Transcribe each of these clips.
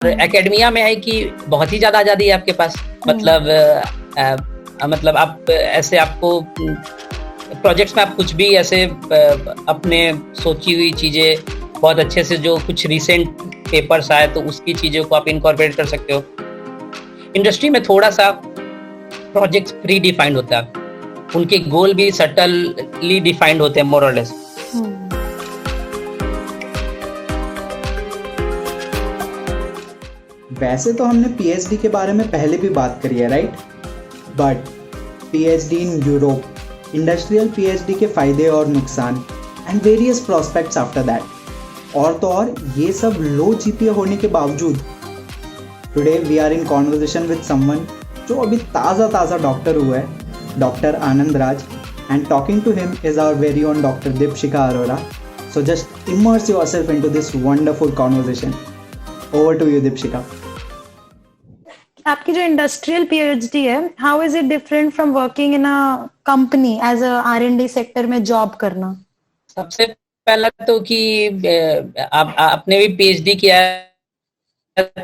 Academia में है कि बहुत ही ज़्यादा आज़ादी है आपके पास। मतलब आप ऐसे आपको प्रोजेक्ट्स में आप कुछ भी ऐसे अपने सोची हुई चीज़ें बहुत अच्छे से, जो कुछ रिसेंट पेपर्स आए तो उसकी चीज़ों को आप इनकॉर्पोरेट कर सकते हो। इंडस्ट्री में थोड़ा सा प्रोजेक्ट्स प्री डिफाइंड होता है, उनके गोल भी सटली डिफाइंड होते हैं, मोर और लेस। वैसे तो हमने पीएचडी के बारे में पहले भी बात करी है, right? But PhD in Europe, industrial PhD के फायदे और नुकसान and various prospects after that. और तो और ये सब लो जीपीए होने के बावजूद today we are in conversation with someone जो अभी ताज़ा डॉक्टर हुआ है, doctor Anand Raj, and talking to him is our very own doctor Deepshikha Arora. So just immerse yourself into this wonderful conversation. Over to you Deepshikha. आपकी जो इंडस्ट्रियल पीएचडी है, how is it different from working in a company as a R and D sector में job करना? सबसे पहला तो कि आपने भी पीएचडी किया है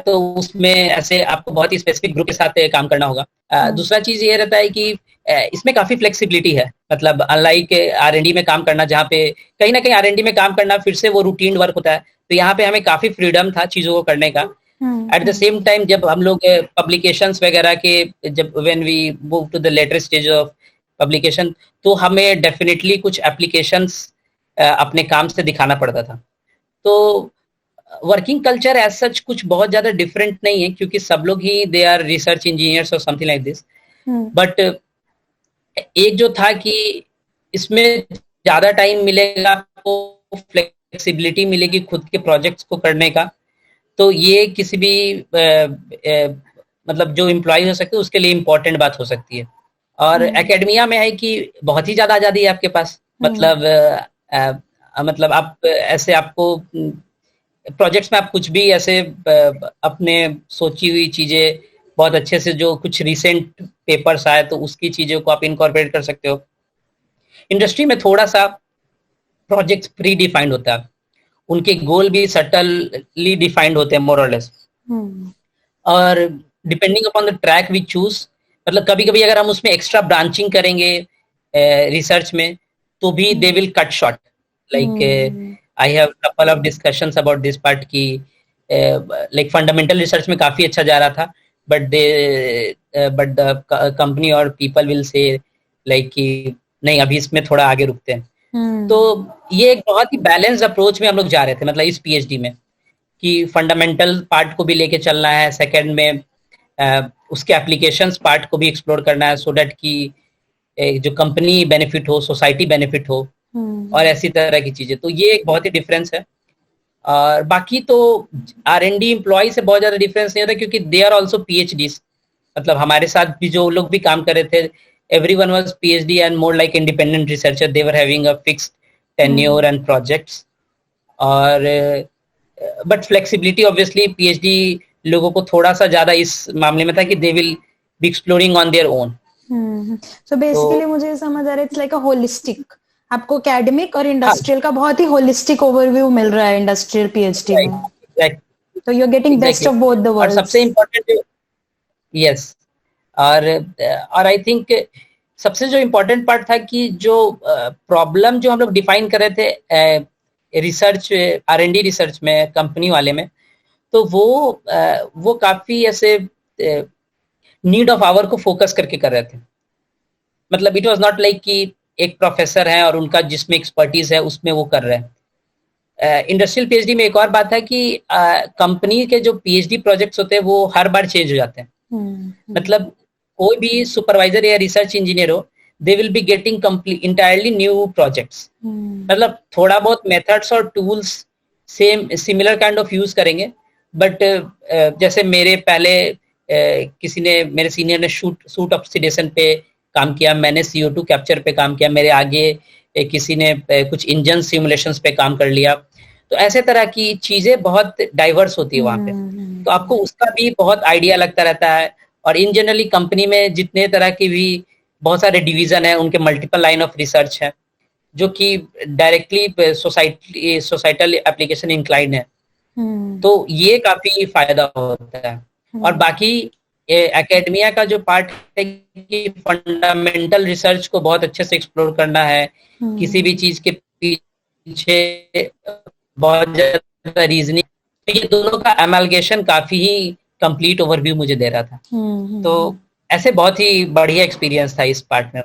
तो उसमें ऐसे आपको बहुत ही स्पेसिफिक ग्रुप के साथ काम करना होगा। दूसरा चीज ये रहता है कि इसमें काफी फ्लेक्सिबिलिटी है। मतलब अनलाइक आर&डी में काम करना, जहाँ पे कहीं ना कहीं आर&डी में काम करना फिर से वो रूटीन वर्क होता है, तो यहाँ पे हमें काफी फ्रीडम था चीजों को करने का। एट द सेम टाइम जब हम लोग पब्लिकेशंस वगैरह के, जब when we move to the later stage of publication, तो हमें डेफिनेटली कुछ एप्लीकेशंस अपने काम से दिखाना पड़ता था। तो वर्किंग कल्चर एज सच कुछ बहुत ज्यादा डिफरेंट नहीं है, क्योंकि सब लोग ही दे आर रिसर्च इंजीनियर्स और समथिंग लाइक दिस। बट एक जो था कि इसमें ज्यादा टाइम मिलेगा, आपको फ्लेक्सिबिलिटी मिलेगी खुद के प्रोजेक्ट्स को करने का, तो ये किसी भी मतलब जो एम्प्लॉय हो सकते हैं उसके लिए इम्पोर्टेंट बात हो सकती है। और एकेडमिया में है कि बहुत ही ज्यादा आज़ादी है आपके पास। मतलब आप ऐसे आपको प्रोजेक्ट्स में आप कुछ भी ऐसे अपने सोची हुई चीजें बहुत अच्छे से, जो कुछ रिसेंट पेपर्स आए तो उसकी चीजों को आप इनकॉर्पोरेट कर सकते हो। इंडस्ट्री में थोड़ा सा प्रोजेक्ट्स प्री डिफाइंड होता है, उनके गोल भी सटली डिफाइंड होते हैं, मोर और लेस। और depending upon the track we choose, मतलब कभी कभी अगर हम उसमें एक्स्ट्रा ब्रांचिंग करेंगे रिसर्च में, तो भी they will cut short. Like I have couple of discussions about this part की like fundamental research में काफी अच्छा जा रहा था, but the company और people will say like कि नहीं, अभी इसमें थोड़ा आगे रुकते हैं। तो ये एक बहुत ही बैलेंस अप्रोच में हम लोग जा रहे थे, मतलब इस पीएचडी में, कि फंडामेंटल पार्ट को भी लेके चलना है, सेकंड में उसके एप्लीकेशंस पार्ट को भी एक्सप्लोर करना है, सो दैट कि जो कंपनी बेनिफिट हो, सोसाइटी बेनिफिट हो, और ऐसी तरह की चीजें। तो ये एक बहुत ही डिफरेंस है। और बाकी तो आर&डी एम्प्लॉय से बहुत ज्यादा डिफरेंस नहीं होता, क्योंकि दे आर ऑल्सो पीएचडीज। मतलब हमारे साथ भी जो लोग भी काम कर रहे थे, everyone was PhD and more like independent researcher. They were having a fixed tenure and projects. और बट फ्लेक्सिबिलिटी ऑब्वियसली पीएचडी लोगों को थोड़ा सा ज्यादा इस मामले में था कि they will be exploring on their own. So basically मुझे समझ आ रहा है, इट्स लाइक अ होलिस्टिक, आपको एकेडमिक और इंडस्ट्रियल का बहुत ही होलिस्टिक ओवरव्यू मिल रहा है इंडस्ट्रियल पीएचडी में। तो you are getting best of both the worlds. और सबसे इम्पोर्टेंट, यस, और आई थिंक सबसे जो इम्पोर्टेंट पार्ट था कि जो प्रॉब्लम जो हम लोग डिफाइन कर रहे थे रिसर्च, आर&डी रिसर्च में, कंपनी वाले में, तो वो काफी ऐसे नीड ऑफ आवर को फोकस करके कर रहे थे। मतलब इट वाज नॉट लाइक कि एक प्रोफेसर है और उनका जिसमें एक्सपर्टीज है उसमें वो कर रहे हैं। इंडस्ट्रियल पीएचडी में एक और बात है कि कंपनी के जो पीएचडी प्रोजेक्ट्स होते हैं वो हर बार चेंज हो जाते हैं। मतलब कोई भी सुपरवाइजर या रिसर्च इंजीनियर हो, they will be getting complete entirely new projects. मतलब थोड़ा बहुत मेथड्स और tools same similar kind of use करेंगे, बट जैसे मेरे पहले किसी ने, मेरे सीनियर ने सूट ऑक्सीडेशन पे काम किया, मैंने CO2 कैप्चर पे काम किया, मेरे आगे किसी ने कुछ इंजन सिमुलेशंस पे काम कर लिया। तो ऐसे तरह की चीजें बहुत डाइवर्स होती है वहाँ पे, तो आपको उसका भी बहुत आइडिया लगता रहता है। और इन जनरली कंपनी में जितने तरह की भी बहुत सारे डिवीजन है, उनके मल्टीपल लाइन ऑफ रिसर्च है, जो कि डायरेक्टली सोसाइटल एप्लीकेशन इंक्लाइंड है। तो ये काफी फायदा होता है। और बाकी एकेडमिया का जो पार्ट है कि फंडामेंटल रिसर्च को बहुत अच्छे से एक्सप्लोर करना है, किसी भी चीज के पीछे बहुत ज्यादा रीजनिंग, तो ये दोनों का एमलगेशन काफी ही कंप्लीट ओवरव्यू मुझे दे रहा था। तो ऐसे बहुत ही बढ़िया एक्सपीरियंस था इस पार्ट में।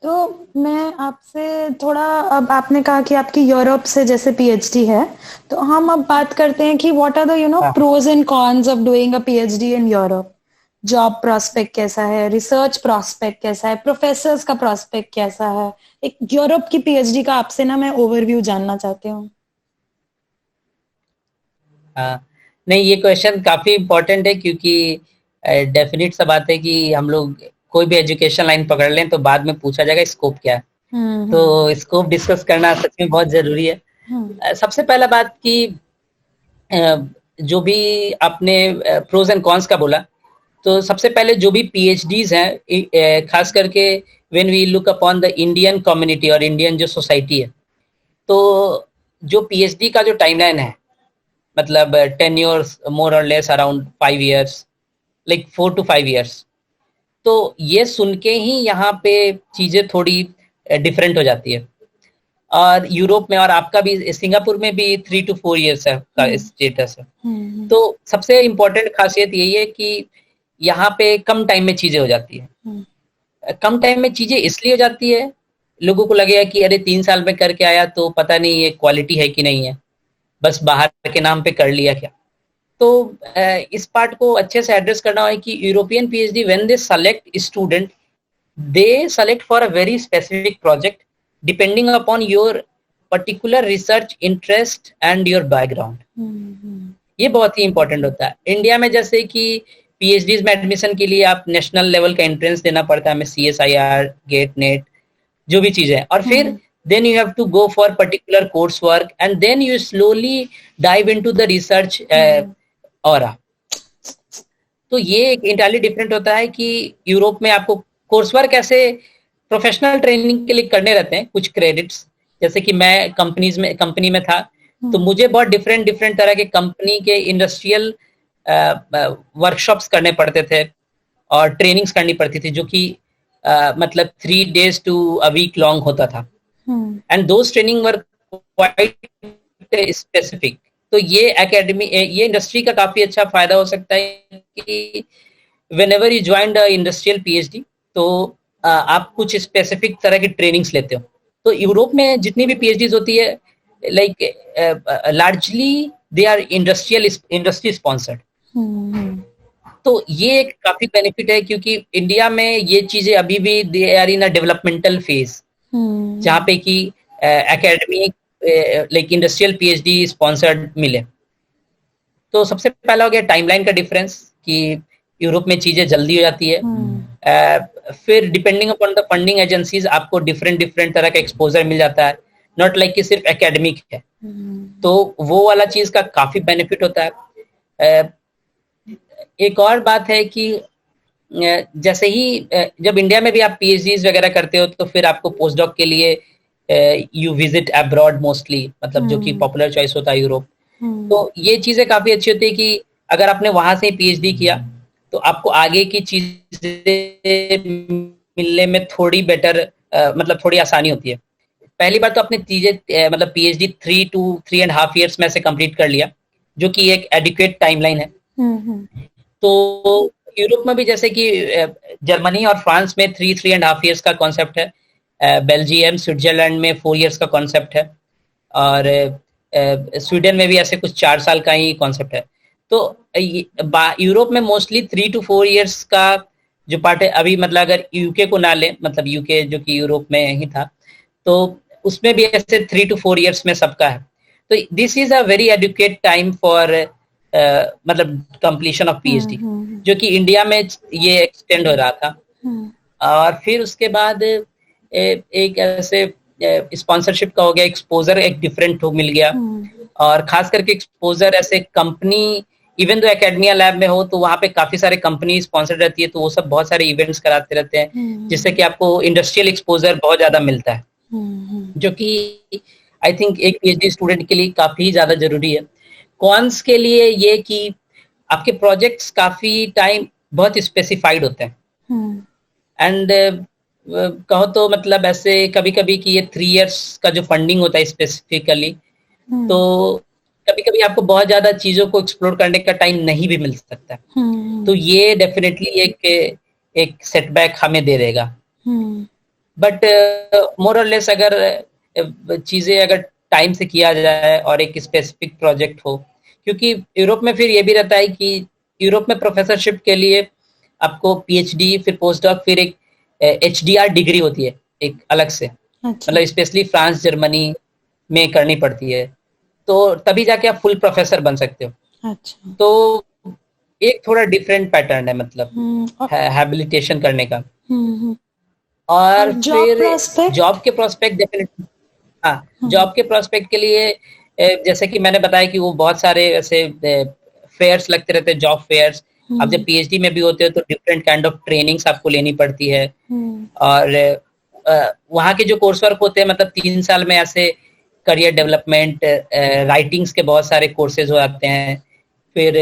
तो मैं आपसे थोड़ा, अब आपने कहा कि आपकी यूरोप से जैसे पीएचडी है, तो हम अब बात करते हैं कि what are the pros and cons of doing a PhD in Europe. Job prospect कैसा है, रिसर्च प्रोस्पेक्ट कैसा है, प्रोफेसर्स का प्रोस्पेक्ट कैसा है, एक यूरोप की पीएचडी का आपसे ना मैं ओवरव्यू जानना चाहती हूँ। नहीं, ये क्वेश्चन काफी इम्पोर्टेंट है, क्योंकि डेफिनेट सा बात है कि हम लोग कोई भी एजुकेशन लाइन पकड़ लें तो बाद में पूछा जाएगा स्कोप क्या है। तो स्कोप डिस्कस करना सच में बहुत जरूरी है। सबसे पहला बात कि जो भी आपने प्रोज एंड कॉन्स का बोला, तो सबसे पहले जो भी पीएचडीज हैं, खास करके when we look upon the Indian community और इंडियन जो सोसाइटी है, तो जो पीएचडी का जो टाइमलाइन है, मतलब 10 years मोर और less around 5 years, like 4 to 5 years, तो ये सुन के ही यहाँ पे चीजें थोड़ी डिफरेंट हो जाती है। और यूरोप में और आपका भी सिंगापुर में भी 3 to 4 years है का स्टेटस है। तो सबसे इम्पोर्टेंट खासियत यही है कि यहाँ पे कम टाइम में चीजें हो जाती है। कम टाइम में चीजें इसलिए हो जाती है, लोगों को लगेगा कि अरे 3 साल में करके आया तो पता नहीं ये क्वालिटी है कि नहीं है, बस बाहर के नाम पे कर लिया क्या। तो इस पार्ट को अच्छे से एड्रेस करना है कि European PhD when they select student, they select for a very specific project depending upon your particular research interest and your background. ये बहुत ही इंपॉर्टेंट होता है। इंडिया में जैसे कि पीएचडीज में एडमिशन के लिए आप नेशनल लेवल का एंट्रेंस देना पड़ता है, हमें CSIR, गेट, नेट, जो भी चीजें, और फिर then you have to go for particular coursework and then you slowly dive into the research aura। तो ये एक इंटायरली डिफरेंट होता है कि यूरोप में आपको कोर्सवर्क ऐसे प्रोफेशनल ट्रेनिंग के लिए करने रहते हैं, कुछ क्रेडिट्स, जैसे कि मैं कंपनी में था, तो मुझे बहुत डिफरेंट तरह के कंपनी के इंडस्ट्रियल वर्कशॉप्स करने पड़ते थे और ट्रेनिंग्स करनी पड़ती थी, जो कि मतलब 3 days to a week long होता था। And those training were quite specific। तो ये एकेडमी, ये इंडस्ट्री का काफी अच्छा फायदा हो सकता है कि whenever you joined a industrial PhD, तो आप कुछ स्पेसिफिक तरह की ट्रेनिंग्स लेते हो। तो यूरोप में जितनी भी PhDs होती है, like largely they our industry sponsored. तो ये एक काफी बेनिफिट है, क्योंकि इंडिया में ये चीजें अभी भी they are in a developmental phase, जहाँ पे कि academic like industrial PhD sponsored मिले। तो सबसे पहला हो गया टाइमलाइन का डिफरेंस कि यूरोप में चीजें जल्दी हो जाती है। फिर depending upon the funding agencies आपको डिफरेंट तरह का एक्सपोजर मिल जाता है, नॉट लाइक कि सिर्फ एकेडमिक है। तो वो वाला चीज का काफी बेनिफिट होता है। एक और बात है कि जैसे ही जब इंडिया में भी आप पीएचडीज वगैरह करते हो, तो फिर आपको पोस्ट डॉक के लिए यू विजिट अब्रॉड मोस्टली, मतलब जो कि पॉपुलर चॉइस होता है यूरोप। तो ये चीजें काफी अच्छी होती है कि अगर आपने वहां से पीएचडी किया तो आपको आगे की चीजें मिलने में थोड़ी बेटर, मतलब थोड़ी आसानी होती है। पहली बार तो आपने चीजें मतलब पीएचडी 3 to 3.5 years में से कंप्लीट कर लिया, जो कि एक एडिक्वेट टाइमलाइन है। तो यूरोप में भी जैसे कि जर्मनी और फ्रांस में 3.5 years का कॉन्सेप्ट है, बेल्जियम स्विट्जरलैंड में 4 years का कॉन्सेप्ट है, और स्वीडन में भी ऐसे कुछ 4 साल का ही कॉन्सेप्ट है। तो यूरोप में मोस्टली 3 to 4 years का जो पार्ट है, अभी मतलब अगर यूके को ना ले, मतलब यूके जो कि यूरोप में ही था, तो उसमें भी ऐसे 3 to 4 years में सबका है। तो this is a very educate time for मतलब कंप्लीशन ऑफ पीएचडी, जो कि इंडिया में ये एक्सटेंड हो रहा था। और फिर उसके बाद एक ऐसे स्पॉन्सरशिप का हो गया, एक्सपोजर एक डिफरेंट हो मिल गया, और खास करके एक्सपोजर ऐसे कंपनी, इवन तो एकेडमिया लैब में हो तो वहाँ पे काफी सारे कंपनी स्पॉन्सर्ड रहती है, तो वो सब बहुत सारे इवेंट्स कराते रहते हैं, जिससे कि आपको इंडस्ट्रियल एक्सपोजर बहुत ज्यादा मिलता है, जो कि आई थिंक एक पीएचडी स्टूडेंट के लिए काफी ज्यादा जरूरी है। कॉन्स के लिए ये कि आपके प्रोजेक्ट्स काफी टाइम बहुत स्पेसिफाइड होते हैं एंड कहो तो मतलब ऐसे कभी कभी कि ये 3 इयर्स का जो फंडिंग होता है स्पेसिफिकली, तो कभी कभी आपको बहुत ज्यादा चीजों को एक्सप्लोर करने का टाइम नहीं भी मिल सकता। तो ये डेफिनेटली एक सेटबैक हमें दे देगा। बट मोर और लेस अगर चीजें अगर टाइम से किया जाए और एक स्पेसिफिक प्रोजेक्ट हो, क्योंकि यूरोप में फिर ये भी रहता है कि यूरोप में प्रोफेसरशिप के लिए आपको पीएचडी फिर पोस्ट डॉक फिर एक एचडीआर डिग्री होती है एक अलग से। अच्छा। मतलब स्पेशली फ्रांस जर्मनी में करनी पड़ती है, तो तभी जाके आप फुल प्रोफेसर बन सकते हो। अच्छा। तो एक थोड़ा डिफरेंट पैटर्न है मतलब हैबिलिटेशन करने का। और फिर जॉब के प्रोस्पेक्ट डेफिनेटली, हाँ, जॉब के प्रोस्पेक्ट के लिए जैसे कि मैंने बताया कि वो बहुत सारे ऐसे फेयर्स लगते रहते हैं, जॉब फेयर्स। आप जब पीएचडी में भी होते हो तो डिफरेंट काइंड ऑफ ट्रेनिंग्स आपको लेनी पड़ती है। और वहाँ के जो कोर्स वर्क होते हैं मतलब 3 साल में ऐसे करियर डेवलपमेंट, राइटिंग्स के बहुत सारे कोर्सेज हो जाते हैं, फिर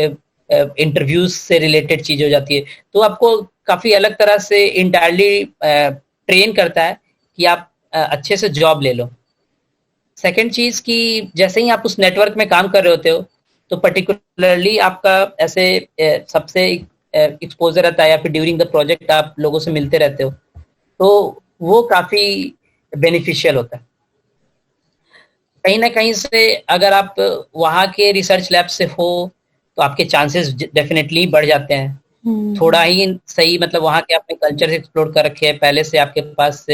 इंटरव्यूज से रिलेटेड चीज हो जाती है। तो आपको काफी अलग तरह से इंटायरली ट्रेन करता है कि आप अच्छे से जॉब ले लो। सेकेंड चीज कि जैसे ही आप उस नेटवर्क में काम कर रहे होते हो तो पर्टिकुलरली आपका ऐसे सबसे एक्सपोजर रहता है, या फिर ड्यूरिंग द प्रोजेक्ट आप लोगों से मिलते रहते हो, तो वो काफी बेनिफिशियल होता है। कहीं ना कहीं से अगर आप वहाँ के रिसर्च लैब से हो तो आपके चांसेस डेफिनेटली बढ़ जाते हैं। थोड़ा ही सही मतलब वहाँ के आपने कल्चर एक्सप्लोर कर रखे हैं, पहले से आपके पास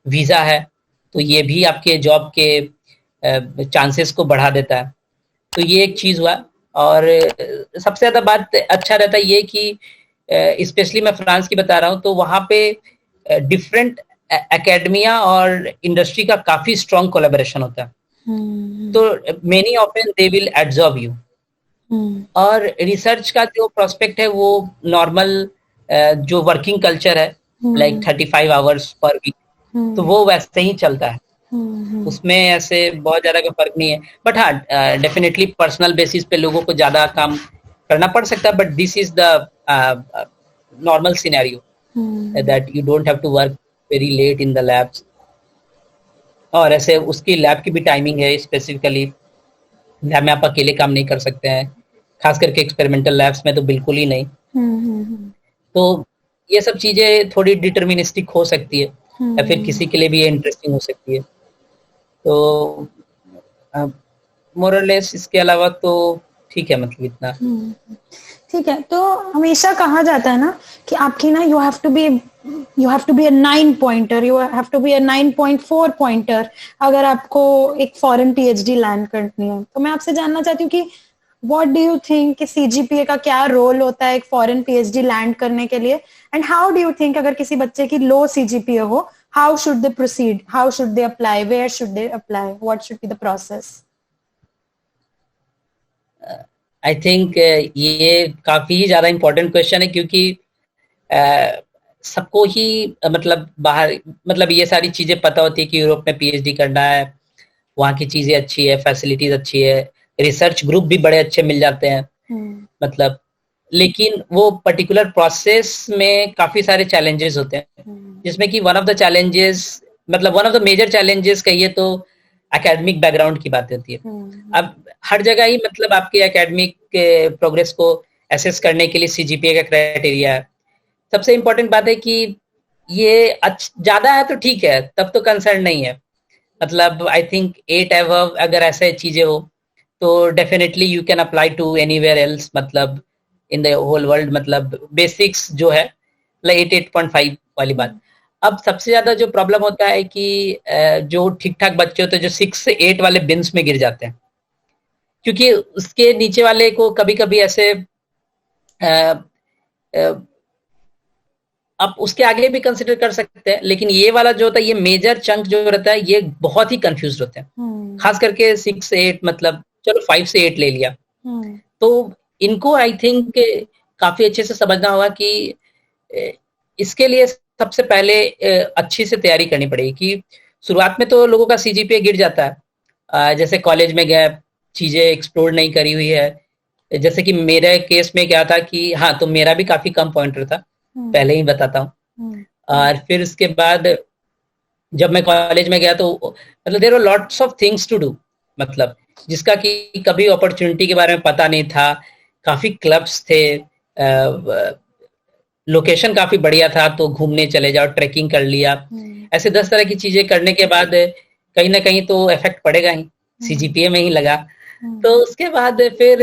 वीजा है, तो ये भी आपके जॉब के चांसेस को बढ़ा देता है। तो ये एक चीज हुआ। और सबसे ज्यादा बात अच्छा रहता है ये कि स्पेशली मैं फ्रांस की बता रहा हूँ, तो वहाँ पे डिफरेंट एकेडमिया और इंडस्ट्री का काफी स्ट्रॉन्ग कोलैबोरेशन होता है। तो many often they will absorb you. और रिसर्च का जो प्रोस्पेक्ट है वो नॉर्मल जो वर्किंग कल्चर है लाइक 35 आवर्स पर वीक, तो वो वैसे ही चलता है। उसमें ऐसे बहुत ज्यादा का फर्क नहीं है। बट हाँ, डेफिनेटली पर्सनल बेसिस पे लोगों को ज्यादा काम करना पड़ सकता है, but this is the normal scenario that you don't have to work very late in the labs. और ऐसे उसकी लैब की भी टाइमिंग है, स्पेसिफिकली लैब में आप अकेले काम नहीं कर सकते हैं, खास करके एक्सपेरिमेंटल लैब्स में तो बिल्कुल ही नहीं। तो ये सब चीजें थोड़ी डिटर्मिनिस्टिक हो सकती है, या फिर किसी के लिए भी इंटरेस्टिंग हो सकती है। तो मोर और लेस इसके अलावा तो ठीक है, मतलब इतना ठीक है। तो हमेशा कहा जाता है ना कि आपकी ना you have to be a 9 pointer, you have to be a 9.4 pointer अगर आपको एक फॉरेन पीएचडी लैंड करनी है। तो मैं आपसे जानना चाहती हूँ कि व्हाट डू यू थिंक कि सीजीपीए का क्या रोल होता है एक फॉरेन पीएचडी लैंड करने के लिए, and how do you think अगर किसी बच्चे की लो सीजीपीए हो, how should they proceed, how should they apply, where should they apply, what should be the process? I think ये काफी ज्यादा इम्पोर्टेंट क्वेश्चन है, क्योंकि सबको ही मतलब बाहर मतलब ये सारी चीजें पता होती है कि यूरोप में पीएचडी करना है, वहाँ की चीजें अच्छी है, फैसिलिटीज अच्छी है, रिसर्च ग्रुप भी बड़े अच्छे मिल जाते हैं। मतलब लेकिन वो पर्टिकुलर प्रोसेस में काफी सारे चैलेंजेस होते हैं, जिसमें कि one of the major challenges कहिए तो एकेडमिक बैकग्राउंड की बात होती है। अब हर जगह ही मतलब आपके एकेडमिक प्रोग्रेस को एसेस करने के लिए सीजीपीए का क्राइटेरिया है। सबसे इम्पोर्टेंट बात है कि ये ज्यादा है तो ठीक है, तब तो कंसर्न नहीं है। मतलब आई थिंक 8 above अगर ऐसे चीजें हो तो definitely you can apply to anywhere else, मतलब इन द होल वर्ल्ड। मतलब बेसिक्स जो है 8.5 वाली बात। अब सबसे ज्यादा जो प्रॉब्लम होता है कि जो ठीक ठाक बच्चे होते हैं जो 6 से 8 वाले बिन्स में गिर जाते हैं, क्योंकि उसके नीचे वाले को कभी कभी ऐसे आप उसके आगे भी कंसिडर कर सकते हैं, लेकिन ये वाला जो होता है, ये मेजर चंक जो रहता है, ये बहुत ही कंफ्यूज होते हैं। खास करके 6 से 8, मतलब चलो 5 से 8 ले लिया, तो इनको आई थिंक काफी अच्छे से समझना होगा कि इसके लिए सबसे पहले अच्छी से तैयारी करनी पड़ेगी। कि शुरुआत में तो लोगों का सीजीपीए गिर जाता है, जैसे कॉलेज में गया, चीजें एक्सप्लोर नहीं करी हुई है। जैसे कि मेरे केस में क्या था कि हाँ, तो मेरा भी काफी कम पॉइंटर था, पहले ही बताता हूँ। और फिर उसके बाद जब मैं कॉलेज में गया तो मतलब there were lots of things to do, मतलब जिसका कि कभी अपॉर्चुनिटी के बारे में पता नहीं था। काफी क्लब्स थे, लोकेशन काफी बढ़िया था, तो घूमने चले जाओ, ट्रैकिंग कर लिया। ऐसे 10 तरह की चीजें करने के बाद कहीं ना कहीं तो इफेक्ट पड़ेगा ही, सीजीपीए में ही लगा। तो उसके बाद फिर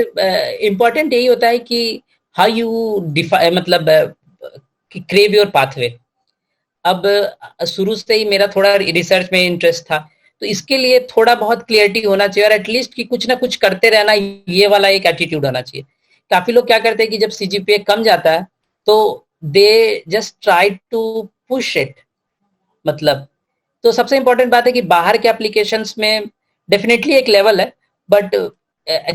इम्पोर्टेंट यही होता है कि हाउ यू डिफाइन, मतलब क्रेव योर पाथवे। अब शुरू से ही मेरा थोड़ा रिसर्च में इंटरेस्ट था, तो इसके लिए थोड़ा बहुत क्लियरिटी होना चाहिए, और एटलीस्ट कि कुछ ना कुछ करते रहना, ये वाला एक एटीट्यूड होना चाहिए। काफी लोग क्या करते हैं कि जब सीजीपीए कम जाता है तो they just try to push it, मतलब। तो सबसे इंपॉर्टेंट बात है कि बाहर के एप्लीकेशंस में डेफिनेटली एक लेवल है, बट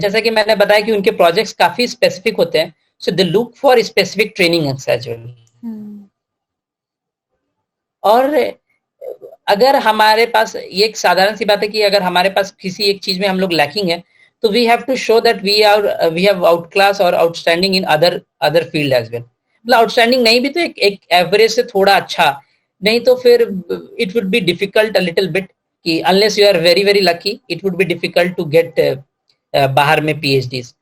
जैसा कि मैंने बताया कि उनके प्रोजेक्ट्स काफी स्पेसिफिक होते हैं, so they look for specific training as well. और अगर हमारे पास, ये एक साधारण सी बात है कि अगर हमारे पास किसी एक चीज में हम लोग लैकिंग है, तो we have to show that we have out class और outstanding in other field as well. मतलब आउटस्टैंडिंग नहीं भी तो एक एवरेज से थोड़ा अच्छा, नहीं तो फिर it would be difficult a little bit, कि unless you are very very lucky, it would be difficult to get बाहर में पीएचडीज।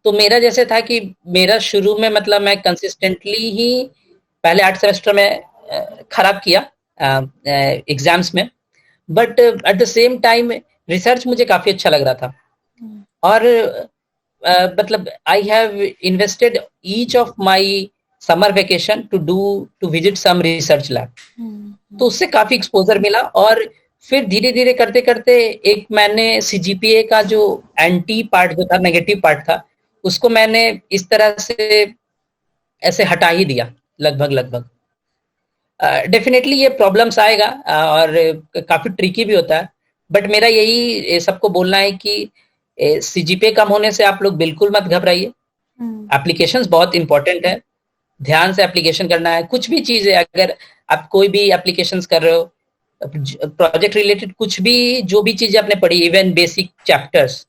तो मेरा जैसे था कि मेरा शुरू में, मतलब मैं कंसिस्टेंटली ही पहले 8 सेमेस्टर में खराब किया एग्जाम्स में, but at the same time research मुझे काफी अच्छा लग रहा था। और मतलब I have invested each of my summer vacation to visit some research lab, तो उससे काफी एक्सपोजर मिला। और फिर धीरे धीरे करते करते एक मैंने सीजीपीए का जो एंटी पार्ट जो था, नेगेटिव पार्ट था, उसको मैंने इस तरह से ऐसे हटा ही दिया लगभग। डेफिनेटली ये प्रॉब्लम्स आएगा और काफी ट्रिकी भी होता है, बट मेरा यही सबको बोलना है कि सीजीपीए कम होने से आप लोग बिल्कुल मत घबराइए। एप्लीकेशंस बहुत इंपॉर्टेंट है, ध्यान से एप्लीकेशन करना है। कुछ भी चीज है, अगर आप कोई भी एप्लीकेशंस कर रहे हो, प्रोजेक्ट रिलेटेड कुछ भी, जो भी चीजें आपने पढ़ी, इवन बेसिक चैप्टर्स,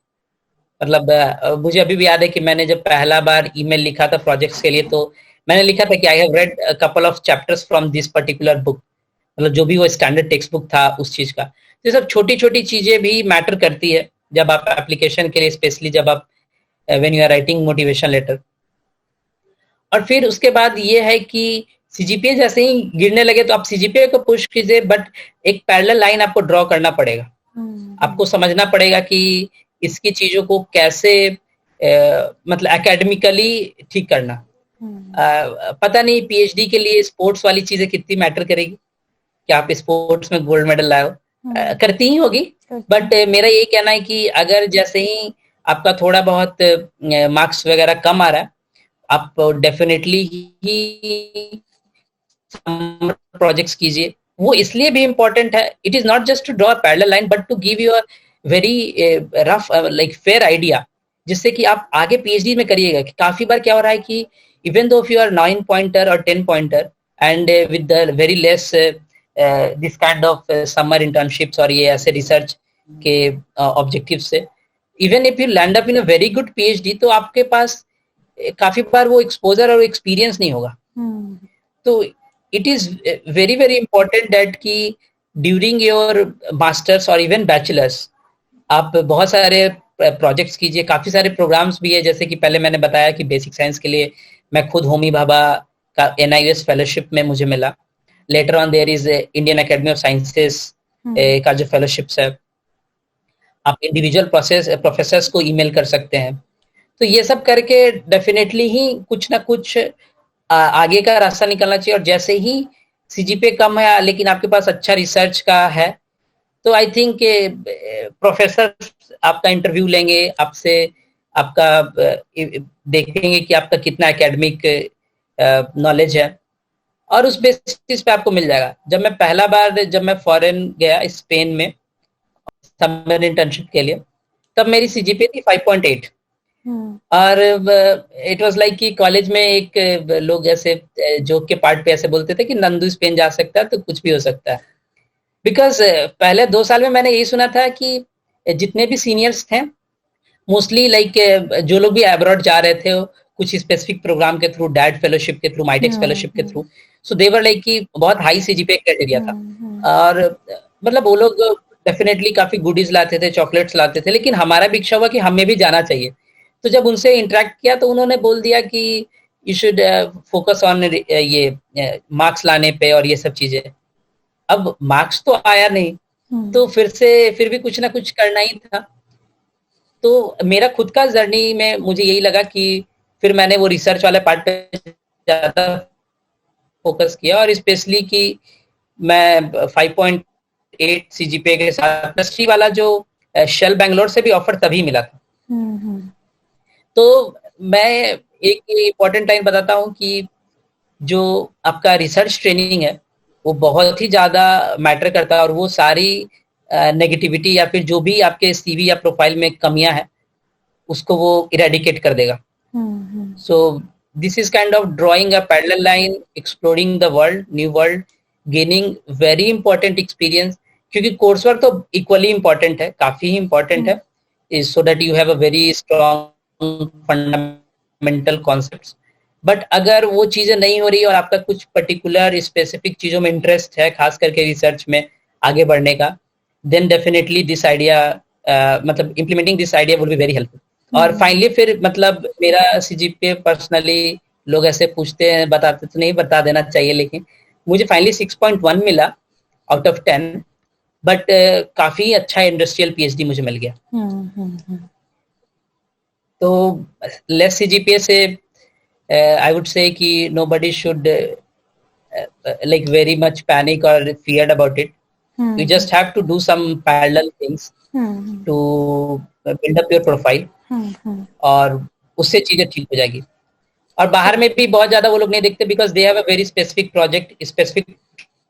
मतलब मुझे अभी भी याद है कि मैंने जब पहला बार ईमेल लिखा था प्रोजेक्ट्स के लिए, तो मैंने लिखा था कि I have read a couple of chapters from this particular book, मतलब जो भी वो स्टैंडर्ड टेक्स्ट बुक था उस चीज का। ये सब छोटी छोटी चीजें भी मैटर करती है जब आप एप्लीकेशन के लिए, स्पेशली जब आप when you are writing motivation letter. और फिर उसके बाद ये है कि सीजीपीए जैसे ही गिरने लगे तो आप सीजीपीए को पुश कीजिए, बट एक पैरेलल लाइन आपको ड्रॉ करना पड़ेगा। आपको समझना पड़ेगा कि इसकी चीजों को कैसे मतलब एकेडमिकली ठीक करना। पता नहीं पीएचडी के लिए स्पोर्ट्स वाली चीजें कितनी मैटर करेगी, कि आप स्पोर्ट्स में गोल्ड मेडल लाए हो, करती ही होगी, बट मेरा यही कहना है कि अगर जैसे ही आपका थोड़ा बहुत मार्क्स वगैरह कम आ रहा है, आप डेफिनेटली ही प्रोजेक्ट्स कीजिए। वो इसलिए भी इम्पोर्टेंट है, it is not just to draw a parallel line, but to give you a very rough like fair idea, जिससे कि आप आगे पीएचडी में करिएगा। काफी बार क्या हो रहा है कि even though if you are 9 pointer और 10 pointer and with the very less this kind of summer internships और ये ऐसे रिसर्च के ऑब्जेक्टिव से, even if you land up in a very good PhD, तो आपके पास काफी बार वो एक्सपोजर और एक्सपीरियंस नहीं होगा। तो it is very very important that कि ड्यूरिंग योर मास्टर्स और इवन बैचलर्स आप बहुत सारे प्रोजेक्ट्स कीजिए। काफी सारे प्रोग्राम्स भी है, जैसे कि पहले मैंने बताया कि बेसिक साइंस के लिए मैं खुद होमी भाभा का NIUS फेलोशिप में मुझे मिला। Later on their is Indian academy of sciences का जो फेलोशिप्स है, आप इंडिविजुअल प्रोफेसर्स को ईमेल कर सकते हैं। तो ये सब करके डेफिनेटली ही कुछ ना कुछ आगे का रास्ता निकलना चाहिए। और जैसे ही सीजीपीए कम है लेकिन आपके पास अच्छा रिसर्च का है, तो आई थिंक प्रोफेसर आपका इंटरव्यू लेंगे आपसे, आपका देखेंगे कि आपका कितना एकेडमिक नॉलेज है, और उस बेसिस पे आपको मिल जाएगा। जब मैं फॉरेन गया स्पेन में समर इंटर्नशिप के लिए, तब मेरी सीजीपीए थी 5.8। और इट वाज लाइक कि कॉलेज में एक लोग ऐसे जोक के पार्ट पे ऐसे बोलते थे कि नंदू स्पेन जा सकता है तो कुछ भी हो सकता है। बिकॉज पहले 2 साल में मैंने यही सुना था कि जितने भी सीनियर्स थे मोस्टली लाइक जो लोग भी अब्रॉड जा रहे थे कुछ स्पेसिफिक प्रोग्राम के थ्रू, डैड फेलोशिप के थ्रू, माइटेक्स फेलोशिप के through, so they were like कि बहुत हाई सीजीपीए क्राइटेरिया था। और मतलब वो लोग डेफिनेटली काफी गुडीज लाते थे, चॉकलेट्स लाते थे, लेकिन हमारा भी इच्छा हुआ कि हमें भी जाना चाहिए। तो जब उनसे इंटरेक्ट किया तो उन्होंने बोल दिया कि यू शुड फोकस ऑन ये मार्क्स लाने पे और ये सब चीजें। अब मार्क्स तो आया नहीं, तो फिर भी कुछ ना कुछ करना ही था। तो मेरा खुद का जर्नी में मुझे यही लगा कि फिर मैंने वो रिसर्च वाले पार्ट पे ज्यादा फोकस किया, और स्पेशली कि मैं 5.8 सीजीपीए के साथ इंडस्ट्री वाला जो शेल बैंगलोर से भी ऑफर तभी मिला था। तो मैं एक इम्पोर्टेंट टाइम बताता हूँ कि जो आपका रिसर्च ट्रेनिंग है वो बहुत ही ज्यादा मैटर करता है, और वो सारी नेगेटिविटी या फिर जो भी आपके सीवी या प्रोफाइल में कमियां हैं उसको वो इरेडिकेट कर देगा। So this is kind of drawing a parallel line, exploring the world, new world, gaining very important experience, क्योंकि कोर्स वर्क तो इक्वली इंपॉर्टेंट है, काफी ही इंपॉर्टेंट है, is so that you have a very strong fundamental concepts. But अगर वो चीजें नहीं हो रही और आपका कुछ पर्टिकुलर स्पेसिफिक चीजों में इंटरेस्ट है, खास करके रिसर्च में आगे बढ़ने का, देन डेफिनेटली दिस आइडिया मतलब implementing this idea will be very helpful. और फाइनली फिर मतलब मेरा सीजीपीए पर्सनली लोग ऐसे पूछते हैं, बताते तो नहीं, बता देना चाहिए, लेकिन मुझे फाइनली 6.1 मिला आउट ऑफ 10, बट काफी अच्छा इंडस्ट्रियल पीएचडी मुझे मिल गया। तो लेस सीजीपीए से I would say कि nobody should like very much panic or feared about it. You just have to do some parallel things to build up your profile, और उससे चीजें ठीक हो जाएगी। और बाहर में भी बहुत ज्यादा वो लोग नहीं देखते, because they have a very specific project, specific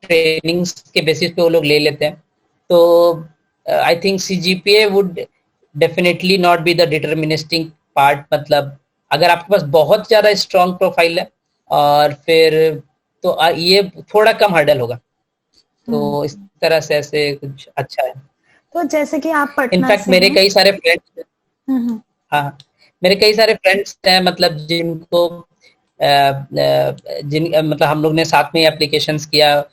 trainings के बेसिस पे वो लोग ले लेते हैं। तो I think CGPA would definitely not be the deterministic part। मतलब अगर आपके पास बहुत ज्यादा स्ट्रॉन्ग प्रोफाइल है और फिर तो ये थोड़ा कम हर्डल होगा। तो इस तरह से ऐसे कुछ अच्छा है। तो जैसे कि आप पटना इनफैक्ट मेरे कई सारे फ्रेंड्स, हाँ मेरे कई सारे फ्रेंड्स हैं मतलब जिनको मतलब हम लोग ने साथ में एप्लीकेशंस किया,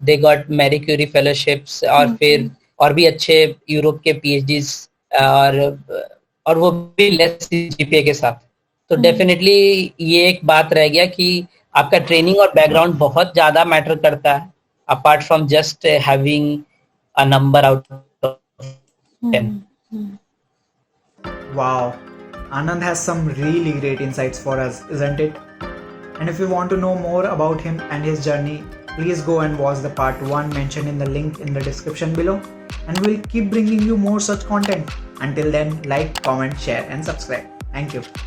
they got Marie Curie fellowships, और फिर और भी अच्छे यूरोप के पीएचडीज, और वो भी लेस जीपीए के साथ। तो डेफिनेटली ये एक बात रह गया कि आपका ट्रेनिंग और बैकग्राउंड बहुत ज्यादा मैटर करता है, apart from just having a number out of 10। Wow, Anand has some really great insights for us, isn't it? And if you want to know more about him and his journey, please go and watch the part 1 mentioned in the link in the description below, and we'll keep bringing you more such content. Until then, like, comment, share and subscribe. Thank you.